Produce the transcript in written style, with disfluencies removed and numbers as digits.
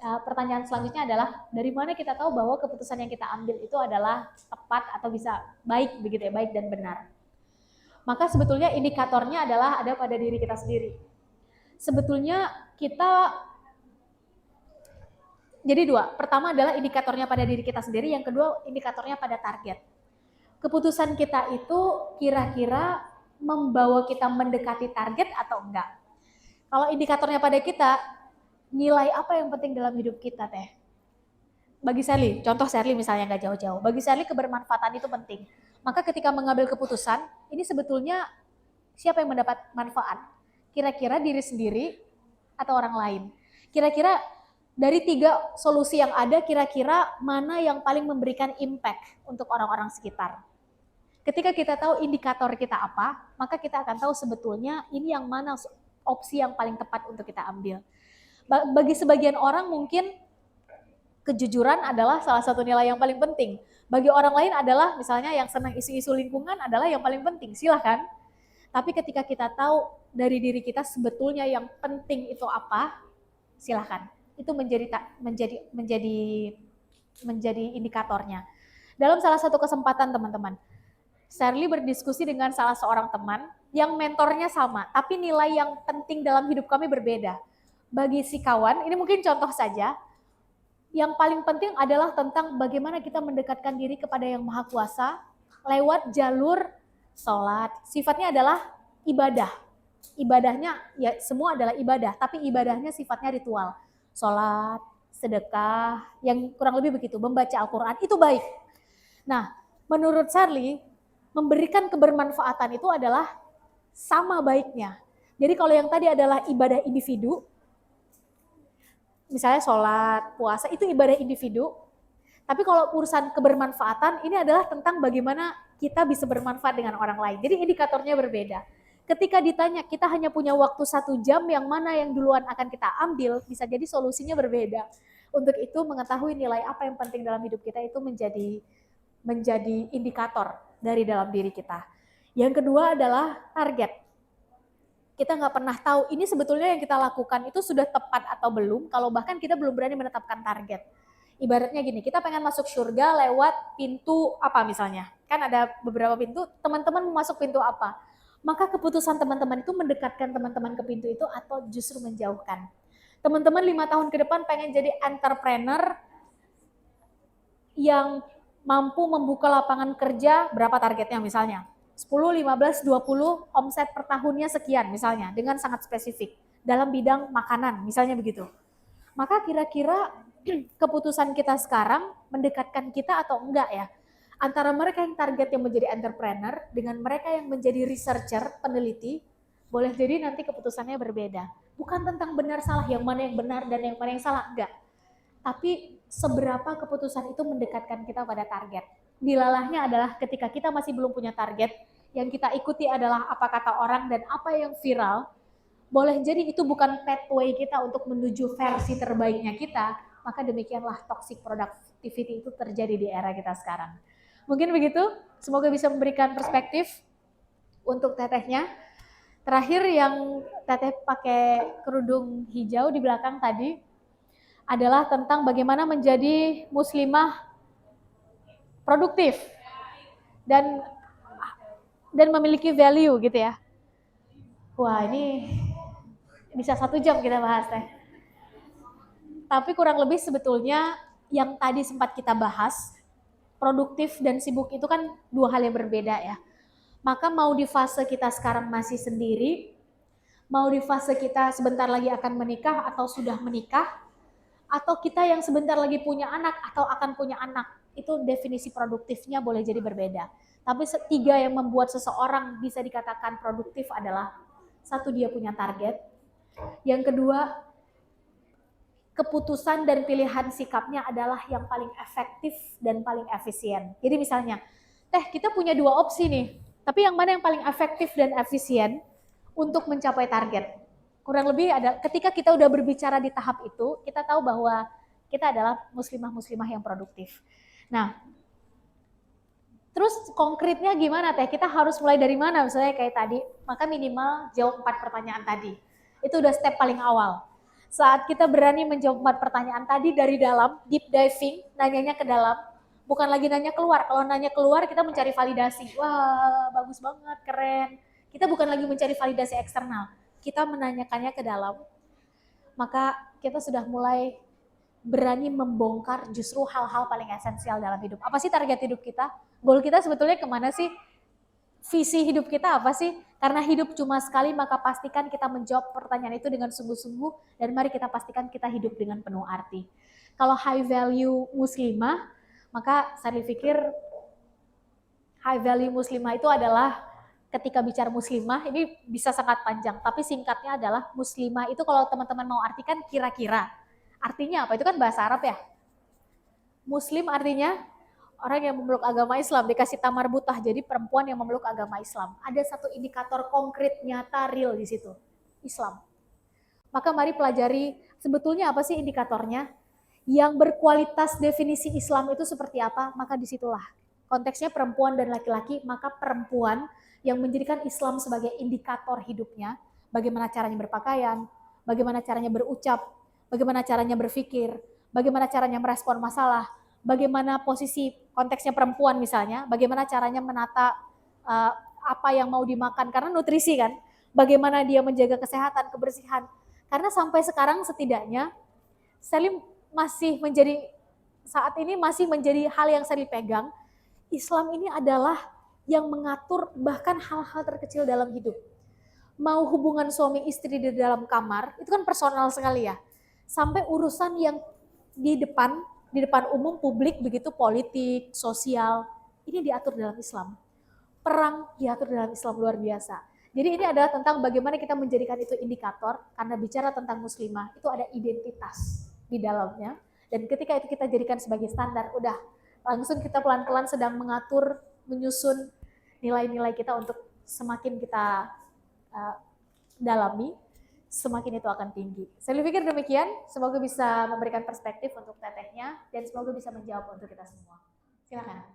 pertanyaan selanjutnya adalah dari mana kita tahu bahwa keputusan yang kita ambil itu adalah tepat atau bisa baik begitu ya, baik dan benar. Maka sebetulnya indikatornya adalah ada pada diri kita sendiri. Sebetulnya kita jadi dua. Pertama adalah indikatornya pada diri kita sendiri, yang kedua indikatornya pada target. Keputusan kita itu kira-kira membawa kita mendekati target atau enggak. Kalau indikatornya pada kita, nilai apa yang penting dalam hidup kita teh? Bagi Sherly, contoh Sherly misalnya nggak jauh-jauh. Bagi Sherly kebermanfaatan itu penting. Maka ketika mengambil keputusan, ini sebetulnya siapa yang mendapat manfaat? Kira-kira diri sendiri atau orang lain? Kira-kira dari 3 solusi yang ada, kira-kira mana yang paling memberikan impact untuk orang-orang sekitar? Ketika kita tahu indikator kita apa, maka kita akan tahu sebetulnya ini yang mana opsi yang paling tepat untuk kita ambil. Bagi sebagian orang mungkin kejujuran adalah salah satu nilai yang paling penting. Bagi orang lain adalah misalnya yang senang isu-isu lingkungan adalah yang paling penting, silahkan. Tapi ketika kita tahu dari diri kita sebetulnya yang penting itu apa, silahkan. Itu menjadi indikatornya. Dalam salah satu kesempatan teman-teman, Sherly berdiskusi dengan salah seorang teman yang mentornya sama, tapi nilai yang penting dalam hidup kami berbeda. Bagi si kawan, ini mungkin contoh saja, yang paling penting adalah tentang bagaimana kita mendekatkan diri kepada Yang Maha Kuasa lewat jalur sholat. Sifatnya adalah ibadah. Ibadahnya ya semua adalah ibadah, tapi ibadahnya sifatnya ritual. Sholat, sedekah, yang kurang lebih begitu, membaca Al-Quran, itu baik. Nah, menurut Sherly, memberikan kebermanfaatan itu adalah sama baiknya. Jadi kalau yang tadi adalah ibadah individu, misalnya sholat, puasa, itu ibadah individu. Tapi kalau urusan kebermanfaatan, ini adalah tentang bagaimana kita bisa bermanfaat dengan orang lain. Jadi indikatornya berbeda. Ketika ditanya, kita hanya punya waktu 1 jam, yang mana yang duluan akan kita ambil, bisa jadi solusinya berbeda. Untuk itu, mengetahui nilai apa yang penting dalam hidup kita itu menjadi indikator dari dalam diri kita. Yang kedua adalah target. Kita nggak pernah tahu ini sebetulnya yang kita lakukan itu sudah tepat atau belum, kalau bahkan kita belum berani menetapkan target. Ibaratnya gini, kita pengen masuk surga lewat pintu apa misalnya, kan ada beberapa pintu, teman-teman mau masuk pintu apa, maka keputusan teman-teman itu mendekatkan teman-teman ke pintu itu atau justru menjauhkan. Teman-teman 5 tahun ke depan pengen jadi entrepreneur yang mampu membuka lapangan kerja, berapa targetnya misalnya? 10, 15, 20, omset per tahunnya sekian misalnya, dengan sangat spesifik. Dalam bidang makanan, misalnya begitu. Maka kira-kira keputusan kita sekarang mendekatkan kita atau enggak ya? Antara mereka yang target yang menjadi entrepreneur, dengan mereka yang menjadi researcher, peneliti, boleh jadi nanti keputusannya berbeda. Bukan tentang benar salah, yang mana yang benar dan yang mana yang salah, enggak. Tapi seberapa keputusan itu mendekatkan kita pada target. Dilalahnya adalah ketika kita masih belum punya target, yang kita ikuti adalah apa kata orang dan apa yang viral, boleh jadi itu bukan pathway kita untuk menuju versi terbaiknya kita, maka demikianlah toxic productivity itu terjadi di era kita sekarang. Mungkin begitu, semoga bisa memberikan perspektif untuk tetehnya. Terakhir yang teteh pakai kerudung hijau di belakang tadi, adalah tentang bagaimana menjadi muslimah produktif dan memiliki value gitu ya. Wah, ini bisa 1 jam kita bahas teh. Tapi kurang lebih sebetulnya yang tadi sempat kita bahas, produktif dan sibuk itu kan 2 hal yang berbeda ya. Maka mau di fase kita sekarang masih sendiri, mau di fase kita sebentar lagi akan menikah atau sudah menikah, atau kita yang sebentar lagi punya anak atau akan punya anak, itu definisi produktifnya boleh jadi berbeda. Tapi 3 yang membuat seseorang bisa dikatakan produktif adalah, 1, dia punya target. Yang kedua, keputusan dan pilihan sikapnya adalah yang paling efektif dan paling efisien. Jadi misalnya, kita punya 2 opsi nih, tapi yang mana yang paling efektif dan efisien untuk mencapai target? Kurang lebih ada, ketika kita udah berbicara di tahap itu, kita tahu bahwa kita adalah muslimah-muslimah yang produktif. Nah, terus konkretnya gimana teh? Kita harus mulai dari mana? Misalnya kayak tadi, maka minimal jawab 4 pertanyaan tadi. Itu udah step paling awal. Saat kita berani menjawab 4 pertanyaan tadi dari dalam, deep diving, nanyanya ke dalam, bukan lagi nanya keluar. Kalau nanya keluar kita mencari validasi. Wah, bagus banget, keren. Kita bukan lagi mencari validasi eksternal. Kita menanyakannya ke dalam. Maka kita sudah mulai berani membongkar justru hal-hal paling esensial dalam hidup. Apa sih target hidup kita? Goal kita sebetulnya kemana sih? Visi hidup kita apa sih? Karena hidup cuma sekali, maka pastikan kita menjawab pertanyaan itu dengan sungguh-sungguh, dan mari kita pastikan kita hidup dengan penuh arti. Kalau high value muslimah, maka saya pikir high value muslimah itu adalah ketika bicara muslimah, ini bisa sangat panjang, tapi singkatnya adalah muslimah itu kalau teman-teman mau artikan kira-kira. Artinya apa? Itu kan bahasa Arab ya. Muslim artinya orang yang memeluk agama Islam, dikasih tamar butah, jadi perempuan yang memeluk agama Islam. Ada satu indikator konkret, nyata, real di situ, Islam. Maka mari pelajari sebetulnya apa sih indikatornya, yang berkualitas definisi Islam itu seperti apa, maka disitulah. Konteksnya perempuan dan laki-laki, maka perempuan yang menjadikan Islam sebagai indikator hidupnya, bagaimana caranya berpakaian, bagaimana caranya berucap, bagaimana caranya berpikir, bagaimana caranya merespon masalah, bagaimana posisi konteksnya perempuan misalnya, bagaimana caranya menata apa yang mau dimakan, karena nutrisi kan, bagaimana dia menjaga kesehatan, kebersihan. Karena sampai sekarang setidaknya Selim masih menjadi, saat ini masih menjadi hal yang saya pegang, Islam ini adalah yang mengatur bahkan hal-hal terkecil dalam hidup. Mau hubungan suami istri di dalam kamar, itu kan personal sekali ya. Sampai urusan yang di depan umum publik begitu, politik, sosial, ini diatur dalam Islam. Perang diatur dalam Islam, luar biasa. Jadi ini adalah tentang bagaimana kita menjadikan itu indikator, karena bicara tentang muslimah, itu ada identitas di dalamnya. Dan ketika itu kita jadikan sebagai standar, udah langsung kita pelan-pelan sedang mengatur, menyusun nilai-nilai kita untuk semakin kita dalami, semakin itu akan tinggi. Saya pikir demikian, semoga bisa memberikan perspektif untuk tetehnya, dan semoga bisa menjawab untuk kita semua. Silakan.